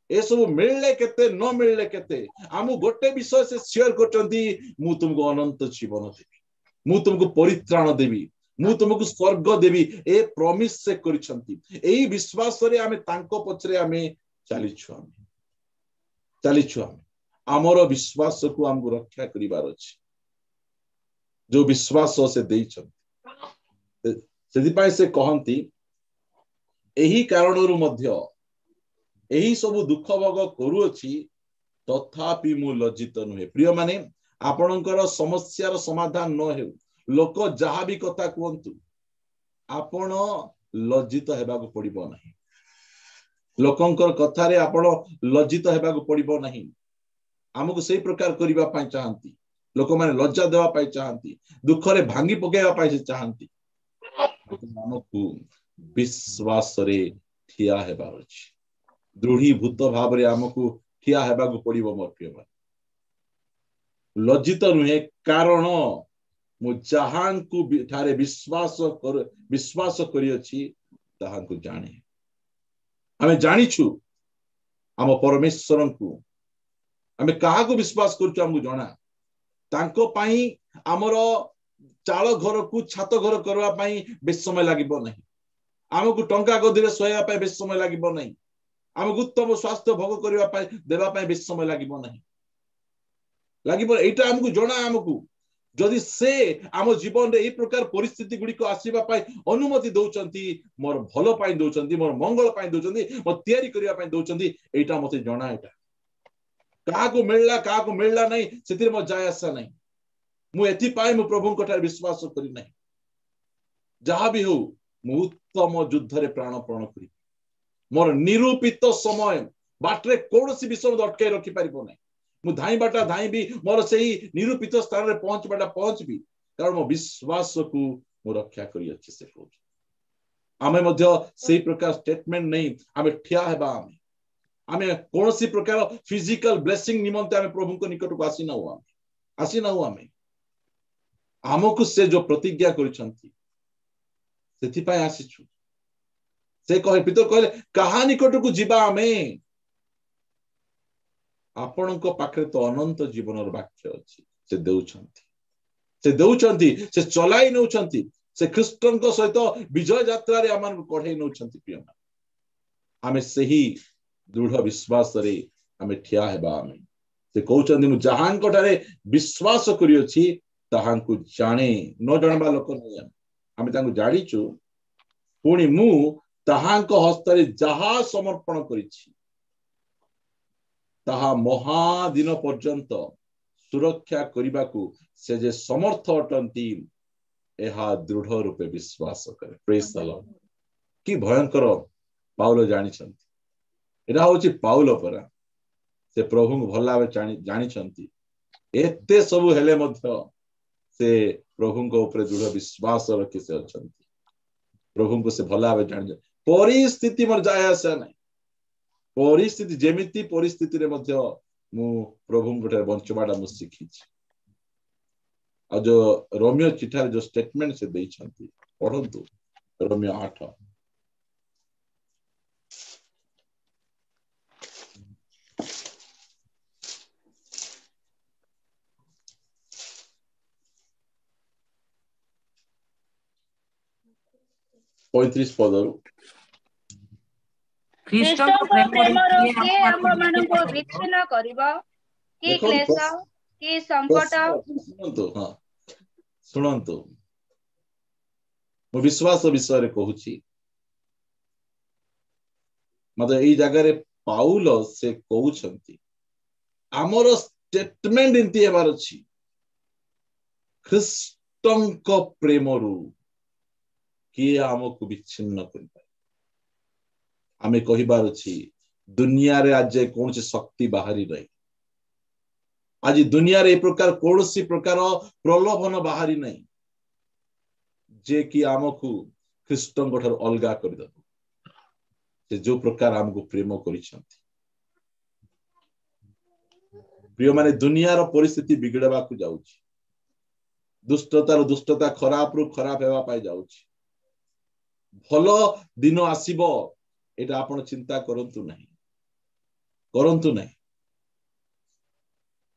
ଏସବୁ ମିଳିଲେ କେତେ ନ ମିଳିଲେ କେତେ ଆମକୁ ଗୋଟେ ବିଷୟ ସେ ସେୟାର କରୁଛନ୍ତି ମୁଁ ତୁମକୁ ଅନନ୍ତ ଜୀବନ ଦେବି ମୁଁ ତୁମକୁ ପରିତ୍ରାଣ ଦେବି ମୁଁ ତୁମକୁ ସ୍ୱର୍ଗ ଦେବି ଏ ପ୍ରମିସ ସେ କରିଛନ୍ତି। ଏଇ ବିଶ୍ୱାସରେ ଆମେ ତାଙ୍କ ପଛରେ ଆମେ ଚାଲିଛୁ ଆମର ବିଶ୍ୱାସକୁ ଆମକୁ ରକ୍ଷା କରିବାର ଅଛି ଯୋଉ ବିଶ୍ୱାସ ସେ ଦେଇଛନ୍ତି ସେଥିପାଇଁ ସେ କହନ୍ତି ଏହି କାରଣରୁ ମଧ୍ୟ ଏହି ସବୁ ଦୁଃଖ ଭୋଗ କରୁଅଛି ତଥାପି ମୁଁ ଲଜ୍ଜିତ ନୁହେଁ। ପ୍ରିୟ ମାନେ ଆପଣଙ୍କର ସମସ୍ୟାର ସମାଧାନ ନ ହେଉ ଲୋକ ଯାହା ବି କଥା କୁହନ୍ତୁ ଆପଣ ଲଜ୍ଜିତ ହେବାକୁ ପଡିବ ନାହିଁ ଲୋକଙ୍କର କଥାରେ ଆପଣ ଲଜ୍ଜିତ ହେବାକୁ ପଡିବ ନାହିଁ। ଆମକୁ ସେଇ ପ୍ରକାର କରିବା ପାଇଁ ଚାହାନ୍ତି ଲୋକମାନେ ଲଜ୍ଜା ଦେବା ପାଇଁ ଚାହାନ୍ତି ଦୁଃଖରେ ଭାଙ୍ଗି ପକେଇବା ପାଇଁ ସେ ଚାହାନ୍ତି ଆମକୁ ବିଶ୍ୱାସରେ ଠିଆ ହେବାର ଅଛି ଦୃଢୀଭୂତ ଭାବରେ ଆମକୁ ଠିଆ ହେବାକୁ ପଡିବ ମୋ ପ୍ରିୟ ଭାଇ ଲଜ୍ଜିତ ନୁହେଁ କାରଣ ମୁଁ ଯାହାଙ୍କୁ ଠାରେ ବିଶ୍ୱାସ କରିଅଛି ତାହାଙ୍କୁ ଜାଣେ। ଆମେ ଜାଣିଛୁ ଆମ ପରମେଶ୍ୱରଙ୍କୁ ଆମେ କାହାକୁ ବିଶ୍ୱାସ କରୁଛୁ ଆମକୁ ଜଣା ତାଙ୍କ ପାଇଁ ଆମର ଚାଳ ଘରକୁ ଛାତ ଘର କରିବା ପାଇଁ ବେଶୀ ସମୟ ଲାଗିବ ନାହିଁ ଆମକୁ ଟଙ୍କା ଗଦିରେ ଶୋଇବା ପାଇଁ ବେଶୀ ସମୟ ଲାଗିବ ନାହିଁ ଆମକୁ ଉତ୍ତମ ସ୍ୱାସ୍ଥ୍ୟ ଭୋଗ କରିବା ପାଇଁ ଦେବା ପାଇଁ ବେଶୀ ସମୟ ଲାଗିବ ଏଇଟା ଆମକୁ ଜଣା ଆମକୁ ଯଦି ସେ ଆମ ଜୀବନରେ ଏଇ ପ୍ରକାର ପରିସ୍ଥିତି ଗୁଡିକ ଆସିବା ପାଇଁ ଅନୁମତି ଦଉଛନ୍ତି ମୋର ଭଲ ପାଇଁ ଦଉଛନ୍ତି ମୋର ମଙ୍ଗଳ ପାଇଁ ଦଉଛନ୍ତି ମୋର ତିଆରି କରିବା ପାଇଁ ଦଉଛନ୍ତି ଏଇଟା ମତେ ଜଣା ଏଇଟା କାହାକୁ ମିଳିଲା ନାହିଁ ସେଥିରେ ମୋ ଯାଏ ଆଶା ନାହିଁ ମୁଁ ଏଥିପାଇଁ ମୁଁ ପ୍ରଭୁଙ୍କ ଠାରେ ବିଶ୍ୱାସ କରିନାହିଁ ଯାହା ବି ହଉ ମୁଁ ଉତ୍ତମ ଯୁଦ୍ଧରେ ପ୍ରାଣପଣ କରିବି ମୋର ନିରୂପିତ ସମୟ ବାଟରେ କୌଣସି ବିଷୟ ଅଟକାଇ ରଖିପାରିବ ନାହିଁ ମୁଁ ଧାଇଁବାଟା ଧାଇଁବି ମୋର ସେଇ ନିରୂପିତ ସ୍ଥାନରେ ପହଞ୍ଚିବି କାରଣ ମୋ ବିଶ୍ୱାସକୁ ମୁଁ ରକ୍ଷା କରିଅଛି ସେ କହୁଛି ଆମେ ମଧ୍ୟ ସେଇ ପ୍ରକାର ଷ୍ଟେଟମେଣ୍ଟ ନେଇ ଆମେ ଠିଆ ହେବା ଆମେ କୌଣସି ପ୍ରକାର ଫିଜିକାଲ ବ୍ଲେସିଂ ନିମନ୍ତେ ଆମେ ପ୍ରଭୁଙ୍କ ନିକଟକୁ ଆସିନାହୁ ଆମେ ଆମକୁ ସେ ଯୋଉ ପ୍ରତିଜ୍ଞା କରିଛନ୍ତି ସେଥିପାଇଁ ଆସିଛୁ ସେ ପିତର କହିଲେ କାହା ନିକଟକୁ ଯିବା ଆମେ ଆପଣଙ୍କ ପାଖରେ ତ ଅନନ୍ତ ଜୀବନର ବାକ୍ୟ ଅଛି ସେ ଦେଉଛନ୍ତି ସେ ଚଲାଇ ନେଉଛନ୍ତି ସେ ଖ୍ରୀଷ୍ଟଙ୍କ ସହିତ ବିଜୟ ଯାତ୍ରାରେ ଆମମାନଙ୍କୁ କଢେଇ ନେଉଛନ୍ତି ପ୍ରିୟ ଆମେ ସେହି ଦୃଢ ବିଶ୍ୱାସରେ ଆମେ ଠିଆ ହେବା ସେ କହୁଛନ୍ତି ମୁଁ ଯାହାଙ୍କ ଠାରେ ବିଶ୍ୱାସ କରିଅଛି ତାହାଙ୍କୁ ଜାଣେ ନ ଜଣବା ଲୋକ ନାହିଁ ଆମେ ତାଙ୍କୁ ଜାଣିଛୁ ପୁଣି ମୁଁ ତାହାଙ୍କ ହସ୍ତରେ ଯାହା ସମର୍ପଣ କରିଛି ତାହା ମହାଦିନ ପର୍ଯ୍ୟନ୍ତ ସୁରକ୍ଷା କରିବାକୁ ସେ ଯେ ସମର୍ଥ ଅଟନ୍ତି ଏହା ଦୃଢ ରୂପେ ବିଶ୍ୱାସ କରେ। ପ୍ରେଜ୍ ଦ ଲର୍ଡ। କି ଭୟଙ୍କର ପାଉଲ ଜାଣିଛନ୍ତି। ଏଟା ହଉଛି ପାଉଲ ପରା। ସେ ପ୍ରଭୁଙ୍କୁ ଭଲ ଭାବେ ଜାଣିଛନ୍ତି। ଏତେ ସବୁ ହେଲେ ମଧ୍ୟ ସେ ପ୍ରଭୁଙ୍କ ଉପରେ ଦୃଢ ବିଶ୍ୱାସ ରଖି ସେ ଅଛନ୍ତି। ପ୍ରଭୁଙ୍କୁ ସେ ଭଲ ଭାବେ ଜାଣିଛନ୍ତି। ପରିସ୍ଥିତି ମୋର ଯାଏ ଆସେ ନାହିଁ। ପରିସ୍ଥିତି ଯେମିତି ପରିସ୍ଥିତିରେ ମଧ୍ୟ ମୁଁ ପ୍ରଭୁଙ୍କ ଠାରେ ବଞ୍ଚିବାଟା ମୁଁ ଶିଖିଛି। ଆଉ ଯୋଉ ରୋମିଓ ଚିଠାରେ ଯୋଉ ଷ୍ଟେଟମେଣ୍ଟ ସେ ଦେଇଛନ୍ତି ପଢନ୍ତୁ। ରୋମିଓ 8 35 ପଦରୁ ଖ୍ରୀଷ୍ଟଙ୍କ ପ୍ରେମରୁ କିଏ ଆମ୍ଭମାନଙ୍କୁ ବିଚ୍ଛିନ୍ନ କରିବ? କି କ୍ଲେଶ, କି ସଂକଟ? ଶୁଣନ୍ତୁ, ମୁଁ ବିଶ୍ୱାସ ବିଷୟରେ କହୁଛି। ମତେ ଏଇ ଜାଗାରେ ପାଉଲ ସେ କହୁଛନ୍ତି ଆମର ଷ୍ଟେଟମେଣ୍ଟ ଏମିତି ହେବାର ଅଛି, ଖ୍ରୀଷ୍ଟଙ୍କ ପ୍ରେମରୁ କିଏ ଆମକୁ ବିଚ୍ଛିନ୍ନ କରିପାରେ? ଆମେ କହିବାର ଅଛି ଦୁନିଆରେ ଆଜି କୌଣସି ଶକ୍ତି ବାହାରି ନାହିଁ। ଆଜି ଦୁନିଆରେ ଏ ପ୍ରକାର କୌଣସି ପ୍ରକାର ପ୍ରଲୋଭନ ବାହାରି ନାହିଁ ଯେ କି ଆମକୁ ଖ୍ରୀଷ୍ଟଙ୍କ ଠାରୁ ଅଲଗା କରିଦେବ। ସେ ଯୋଉ ପ୍ରକାର ଆମକୁ ପ୍ରେମ କରିଛନ୍ତି। ପ୍ରିୟମାନେ, ଦୁନିଆର ପରିସ୍ଥିତି ବିଗିଡବାକୁ ଯାଉଛି। ଦୁଷ୍ଟତାରୁ ଦୁଷ୍ଟତା, ଖରାପରୁ ଖରାପ ହେବା ପାଇଁ ଯାଉଛି। ଭଲ ଦିନ ଆସିବ ଏଇଟା ଆପଣ ଚିନ୍ତା କରନ୍ତୁ ନାହିଁ, କରନ୍ତୁ ନାହିଁ।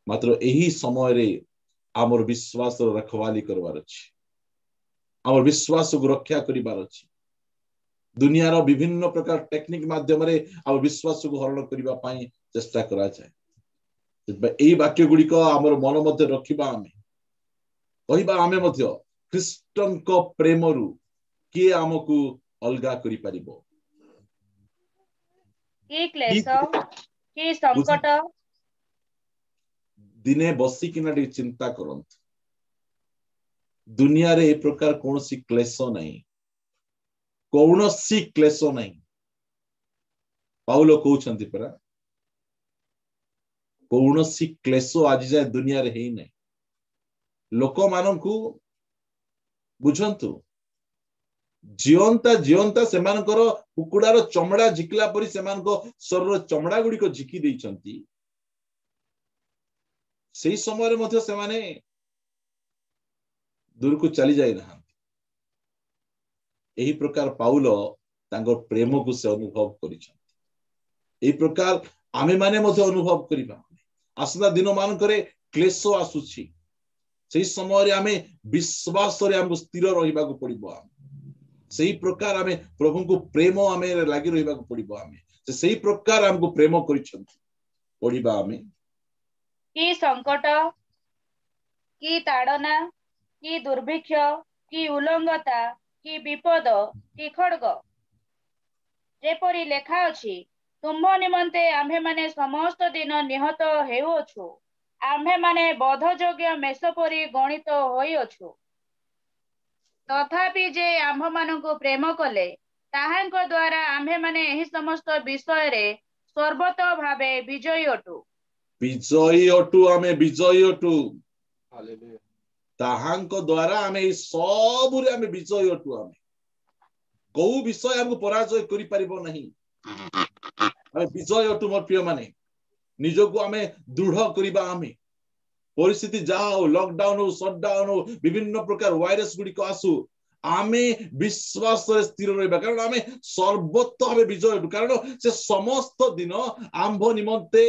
ମାତ୍ର ଏହି ସମୟରେ ଆମର ବିଶ୍ୱାସର ରଖବାଲି କରିବାର ଅଛି। ଆମର ବିଶ୍ୱାସକୁ ରକ୍ଷା କରିବାର ଅଛି। ଦୁନିଆର ବିଭିନ୍ନ ପ୍ରକାର ଟେକ୍ନିକ ମାଧ୍ୟମରେ ଆମ ବିଶ୍ୱାସକୁ ହରଣ କରିବା ପାଇଁ ଚେଷ୍ଟା କରାଯାଏ। ଏଇ ବାକ୍ୟ ଗୁଡିକ ଆମର ମନ ମଧ୍ୟ ରଖିବା। ଆମେ କହିବା ଆମେ ମଧ୍ୟ ଖ୍ରୀଷ୍ଟଙ୍କ ପ୍ରେମରୁ କିଏ ଆମକୁ ଅଲଗା କରିପାରିବ? କି କ୍ଲେଶ, କି ସଂକଟ? ଦିନେ ବସିକିନା ଟିକେ ଚିନ୍ତା କରନ୍ତୁ। ଦୁନିଆରେ ଏ ପ୍ରକାର କୌଣସି କ୍ଲେଶ ନାହିଁ, କୌଣସି କ୍ଲେଶ ନାହିଁ। ପାଉଲ କହୁଛନ୍ତି ପରା, କୌଣସି କ୍ଲେଶ ଆଜି ଯାଏ ଦୁନିଆରେ ହେଇନାହିଁ। ଲୋକମାନଙ୍କୁ ବୁଝନ୍ତୁ, ଜିଅନ୍ତା ସେମାନଙ୍କର କୁକୁଡାର ଚମଡା ଝିକିଲା ପରି ସେମାନଙ୍କ ଶରୀର ଚମଡା ଗୁଡିକ ଝିକି ଦେଇଛନ୍ତି। ସେଇ ସମୟରେ ମଧ୍ୟ ସେମାନେ ଦୂରକୁ ଚାଲି ଯାଇନାହାନ୍ତି। ଏହି ପ୍ରକାର ପାଉଲ ତାଙ୍କ ପ୍ରେମକୁ ସେ ଅନୁଭବ କରିଛନ୍ତି। ଏହି ପ୍ରକାର ଆମେ ମାନେ ମଧ୍ୟ ଅନୁଭବ କରିବା। ଆସନ୍ତା ଦିନ ମାନଙ୍କରେ କ୍ଲେଶ ଆସୁଛି। ସେଇ ସମୟରେ ଆମେ ବିଶ୍ୱାସରେ ଆମକୁ ସ୍ଥିର ରହିବାକୁ ପଡିବ। ସେଇ ପ୍ରକାର ଆମେ ପ୍ରଭୁଙ୍କୁ ପ୍ରେମ ଆମେ ଲାଗି ରହିବାକୁ ପଡିବ। ଆମେ ସେଇ ପ୍ରକାର ଆମକୁ ପ୍ରେମ କରିଛନ୍ତି। ପଢିବା ଆମେ। କି ସଂକଟ, କି ତାଡନା, କି ଦୁର୍ଭିକ୍ଷ, କି ଉଲ୍ଲଂଘତା, କି ବିପଦ, କି ଖଡ୍ଗ, ଯେପରି ଲେଖା ଅଛି, ତୁମ୍ଭ ନିମନ୍ତେ ଆମ୍ଭେମାନେ ସମସ୍ତ ଦିନ ନିହତ ହେଉଅଛୁ, ଆମ୍ଭେମାନେ ବଧଯୋଗ୍ୟ ମେଷ ପରି ଗଣିତ ହୋଇଅଛୁ। ତଥାପି ଯେ ଆମ୍ଭମାନଙ୍କୁ ପ୍ରେମ କଲେ, ତାହାଙ୍କ ଦ୍ୱାରା ଆମ୍ଭେମାନେ ଏହି ସମସ୍ତ ବିଷୟରେ ସର୍ବତ ଭାବେ ବିଜୟୀ ଅଟୁ। ବିଜୟୀ ଅଟୁ, ଆମେ ବିଜୟୀ ଅଟୁ। ତାହାଙ୍କ ଦ୍ୱାରା ଆମେ ଏଇ ସବୁରେ ଆମେ ବିଜୟୀ ଅଟୁ। ଆମେ କୋଉ ବିଷୟ ଆମକୁ ପରାଜୟ କରିପାରିବ ନାହିଁ। ଆମେ ବିଜୟ ଅଟୁ ମୋର ପ୍ରିୟ ମାନେ। ନିଜକୁ ଆମେ ଦୃଢ କରିବା। ଆମେ ପରିସ୍ଥିତି ଯାହା ହଉ, ଲକଡାଉନ ହଉ, ସଟଡାଉନ ହଉ, ବିଭିନ୍ନ ପ୍ରକାର ଭାଇରସ ଗୁଡିକ ଆସୁ, ଆମେ ବିଶ୍ୱାସରେ ସ୍ଥିର ରହିବା। କାରଣ ଆମେ ସର୍ବତ ଭାବେ ବିଜୟ ଅଟୁ। କାରଣ ସେ ସମସ୍ତ ଦିନ ଆମ୍ଭ ନିମନ୍ତେ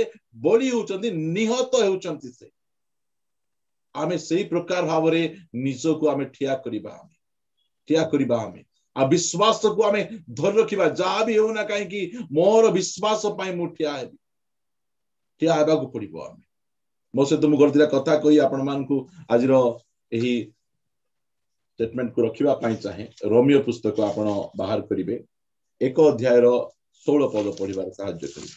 ବଳି ହେଉଛନ୍ତି, ନିହତ ହେଉଛନ୍ତି। ସେ ଆମେ ସେଇ ପ୍ରକାର ଭାବରେ ନିଜକୁ ଆମେ ଠିଆ କରିବା। ଆମେ ଆଉ ବିଶ୍ୱାସକୁ ଆମେ ଧରି ରଖିବା। ଯାହା ବି ହେଉନା କାହିଁକି ମୋର ବିଶ୍ୱାସ ପାଇଁ ମୁଁ ଠିଆ ହେବି। ଠିଆ ହେବାକୁ ପଡିବ। ଆମେ ମୋ ସହିତ ମୁଁ ଗୋଟେ କଥା କହି ଆପଣ ମାନଙ୍କୁ ଆଜିର ଏହି ଷ୍ଟେଟମେଣ୍ଟକୁ ରଖିବା ପାଇଁ ଚାହେଁ। ରୋମିଓ ପୁସ୍ତକ ଆପଣ ବାହାର କରିବେ। 1 ଅଧ୍ୟାୟର 16 ପଦ ପଢିବାରେ ସାହାଯ୍ୟ କରିବେ।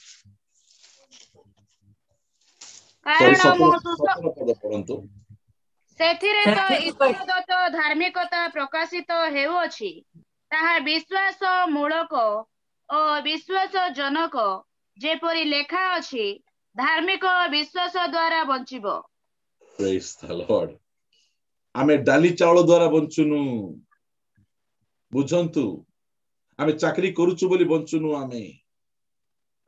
ସେଥିରେ ତ ଈଶ୍ୱରଦତ୍ତ ଧାର୍ମିକତା ପ୍ରକାଶିତ ହେଉଅଛି, ତାହା ବିଶ୍ୱାସ ମୂଳକ ଓ ବିଶ୍ୱାସ ଜନକ, ଯେପରି ଲେଖା ଅଛି, ଧାର୍ମିକ ବିଶ୍ୱାସ ଦ୍ୱାରା ବଞ୍ଚିବ। Praise the Lord. ଆମେ ଡାଲି ଚାଉଳ ଦ୍ୱାରା ବଞ୍ଚୁନୁ, ବୁଝନ୍ତୁ। ଆମେ ଚାକିରି କରୁଛୁ ବୋଲି ବଞ୍ଚୁନୁ। ଆମେ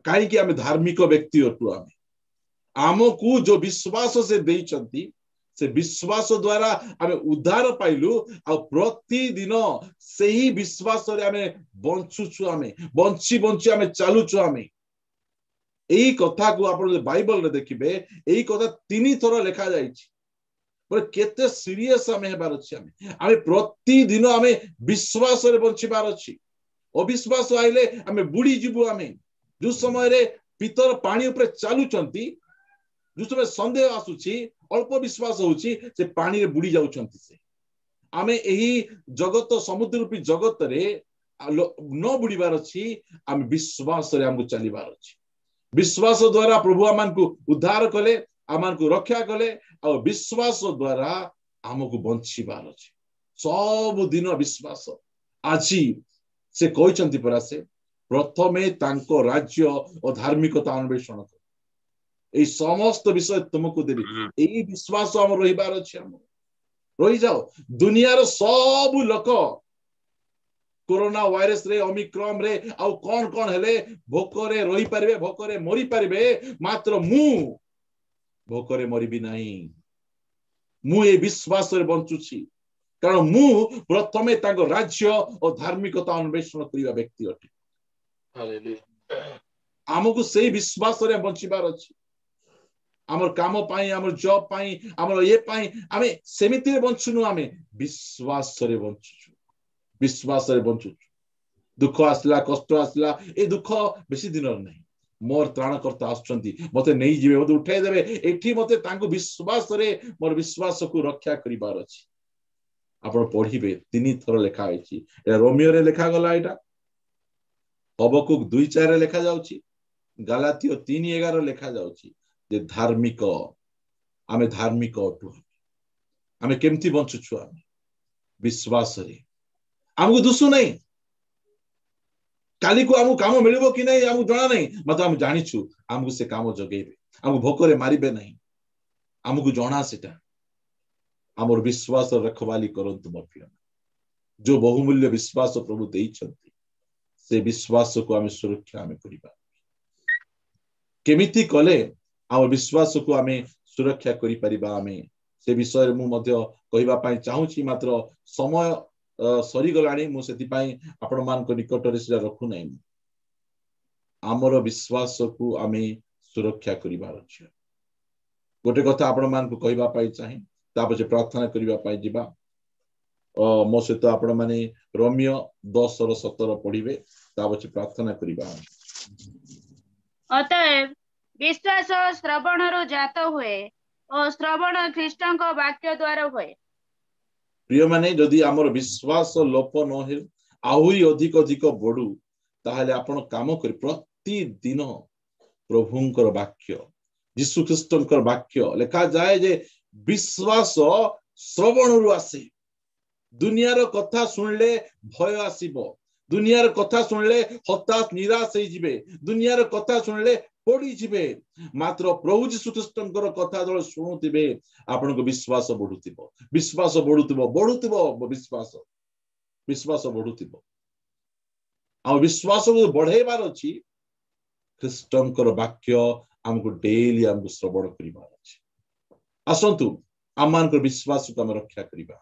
କାହିଁକି? ଆମେ ଧାର୍ମିକ ବ୍ୟକ୍ତି ଅଟୁ। ଆମକୁ ଯୋଉ ବିଶ୍ୱାସ ସେ ଦେଇଛନ୍ତି, ସେ ବିଶ୍ୱାସ ଦ୍ୱାରା ଆମେ ଉଦ୍ଧାର ପାଇଲୁ, ଆଉ ପ୍ରତିଦିନ ସେହି ବିଶ୍ୱାସରେ ଆମେ ବଞ୍ଚୁଛୁ। ଆମେ ବଞ୍ଚି ବଞ୍ଚି ଆମେ ଚାଲୁଛୁ। ଆମେ ଏଇ କଥାକୁ ଆପଣ ବାଇବଲରେ ଦେଖିବେ, ଏଇ କଥା 3 ଥର ଲେଖା ଯାଇଛି। କେତେ ସିରିୟସ୍ ଆମେ ହେବାର ଅଛି। ଆମେ ପ୍ରତିଦିନ ଆମେ ବିଶ୍ୱାସରେ ବଞ୍ଚିବାର ଅଛି। ଅବିଶ୍ୱାସ ଆଇଲେ ଆମେ ବୁଡି ଯିବୁ। ଆମେ ଯୋଉ ସମୟରେ ପିତର ପାଣି ଉପରେ ଚାଲୁଛନ୍ତି, ଯୋଉ ସମୟ ସନ୍ଦେହ ଆସୁଛି, ଅଳ୍ପ ବିଶ୍ୱାସ ହଉଛି, ସେ ପାଣିରେ ବୁଡି ଯାଉଛନ୍ତି। ସେ ଆମେ ଏହି ଜଗତ, ସମୁଦ୍ର ରୂପୀ ଜଗତରେ ନ ବୁଡିବାର ଅଛି। ଆମେ ବିଶ୍ୱାସରେ ଆମକୁ ଚାଲିବାର ଅଛି। ବିଶ୍ୱାସ ଦ୍ୱାରା ପ୍ରଭୁ ଆମକୁ ଉଦ୍ଧାର କଲେ, ଆମକୁ ରକ୍ଷା କଲେ, ଆଉ ବିଶ୍ୱାସ ଦ୍ୱାରା ଆମକୁ ବଞ୍ଚିବାର ଅଛି। ସବୁଦିନ ବିଶ୍ୱାସ। ଆଜି ସେ କହିଛନ୍ତି ପରା, ସେ ପ୍ରଥମେ ତାଙ୍କ ରାଜ୍ୟ ଓ ଧାର୍ମିକତା ଅନ୍ୱେଷଣ କର, এই সমস্ত বিষয় তোমাকে দেবে। এই বিশ্বাস আমার রহিবার আছে। আমার রহিযাও। দুনিয়ার সবু লোক कोरोना वायरस रे, ओमिक्रॉन रे, आउ कौन कौन हेले भोकरे रही पारिबे, भोकरे मरी पारिबे, मात्र मु भोकरे मरिबी नहीं। मु ए विश्वास रे बंचुछि, कारण मु प्रथमे ताको राज्य और धार्मिकता अन्वेषण करिबा व्यक्ति अटे। हालेलुया। हमकु सेही विश्वास रे बंचिबार अछि। आमर काम पाई, आमर जॉब पाई, आमर ये पाई आमे सेमिति रे बंचुनु। आमे विश्वास रे बंचुछु। विश्वास रे बंचुछु। दुख आसला, कष्ट आसला, ए दुख बेसी दिन नहीं। मोर त्राणकर्ता आछंती, मते नहीं जिवे, मते उठाई देबे। एठी मते तांको विश्वास रे मोर विश्वास को रक्षा करिबार अछि। आपण पढिबे 3 थर लेखा आइछि। ए रोमियो रे लेखा गला, एटा हबकुक 2:4 रे लेखा जाउछि, गलातियो 3:11 लेखा जाउछि जे धार्मिक, आमे धार्मिक अटु। आमे केमती बंचुछु? आमे विश्वास रे। हमको दुसु नहीं, काली को हमको काम मिलिबो कि नहीं हमको जाना नहीं, मतलब हम जानिछु हमको से काम जगेबे, हमको भोकरे मारिबे नहीं, हमको जाना सेटा। हमर विश्वास रखवाली करंतु मोर प्रिय। जो बहुमूल्य विश्वास प्रभु देइछंती, से विश्वास को हम सुरक्षा में करिबा। केमिति कले हमर विश्वास को हम सुरक्षा करि परिबा, हमें से विषय मु मध्य कहिबा पई चाहूची, मात्र समय सरी गलाणी। मु सेति पई आपण मान को निकट रे से रखु नै। हमर विश्वास को आमे सुरक्षा करिबार अछि। गोटे कथा आपण मान को कहिबा पई चाहि, ता पछे प्रार्थना करिबा पई जिबा। मो से तो आपण माने रोमियो 10:17 पढिबे, ता पछे प्रार्थना करिबा। अतएव विश्वास श्रवणरु जात हुए और श्रवण ख्रीष्टଙ୍କ वाक्य द्वारा हुए। प्रिय माने जदि हमर विश्वास लोप न हे, आहुरी अधिक अधिक बढु, ताहाले आपण काम कर प्रतिदिन प्रभुंकर वाक्य, यीशु ख्रीष्टंकर वाक्य लेखा जाए जे विश्वास श्रवणरु आसे। दुनियार कथा सुनले भय आसीबो, दुनियार कथा सुनले हताश निराश होई जिवे, दुनियार कथा सुनले पड़ी जिवे। मात्र प्रभु यीशु ख्रीष्टंकर कथा जळ सुनुतिबे, आपनको विश्वास बढुतिबो, विश्वास बढुतिबो, बढुतिबो विश्वास, विश्वास बढुतिबो। आ विश्वास को बढ़ेबार अछि। ख्रीष्टंकर वाक्य हमको डेली हमको श्रवण करिबार अछि। आसंतु आमानकर विश्वास को हम रक्षा करिबा।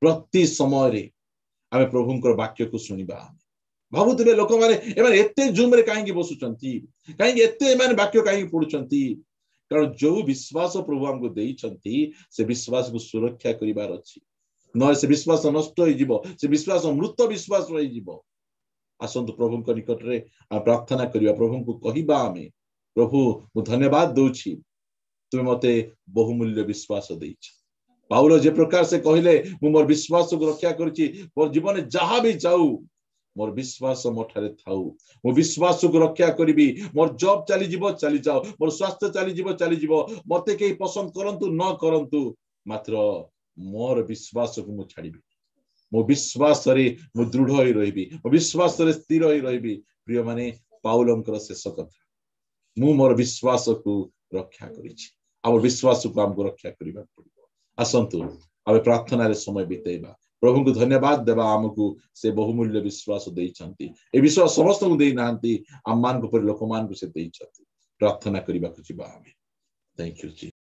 प्रति समय रे आमे प्रभुंकर वाक्य को सुनिबा। भाबुतिबे लोक माने एमाने एते जूम रे काहेकि बसुचंती, काहेकि एते एमाने वाक्य काहेकि पढुचंती? कारण जो विश्वास प्रभु हमको देइचंती, से विश्वास को सुरक्षा करिबार अछि। न से विश्वास नष्ट होई जिवो, से विश्वास मृत विश्वास रही जिवो। आसंतु प्रभुंकर निकट रे प्रार्थना करिबा, प्रभु को कहिबा आमे, प्रभु मु धन्यवाद दउछि, तुमे मते बहुमूल्य विश्वास देइछ। पाउलो जे प्रकार से कहले, मु मोर विश्वास को रक्षा करछि, मोर जीवन जहां भी जाऊ मोर विश्वास मोठारे थाऊ मो विश्वास को रक्षा करी मोर जॉब चली जाओ मोर स्वास्थ्य चली जीवो मते के पसंद करंतु न करंतु मात्र मोर विश्वास को मु छाड़ी मो विश्वास रे मु दृढ़ होई रहिबी मो विश्वास रे स्थिर होई रहिबी प्रिय माने पाउलंकर शेष कथा मु मोर विश्वास को रक्षा करिछि आ विश्वास को हमको रक्षा करबा पड़िबो आसंतु आबे प्रार्थना रे समय बितेबा प्रभु को धन्यवाद देवा आमको से बहुमूल्य विश्वास देइछंती ए विश्वास समस्त को देई नांती आम मान को पर लोक मान को से देइछंती प्रार्थना करबा को जिबा आमे थैंक यू जी।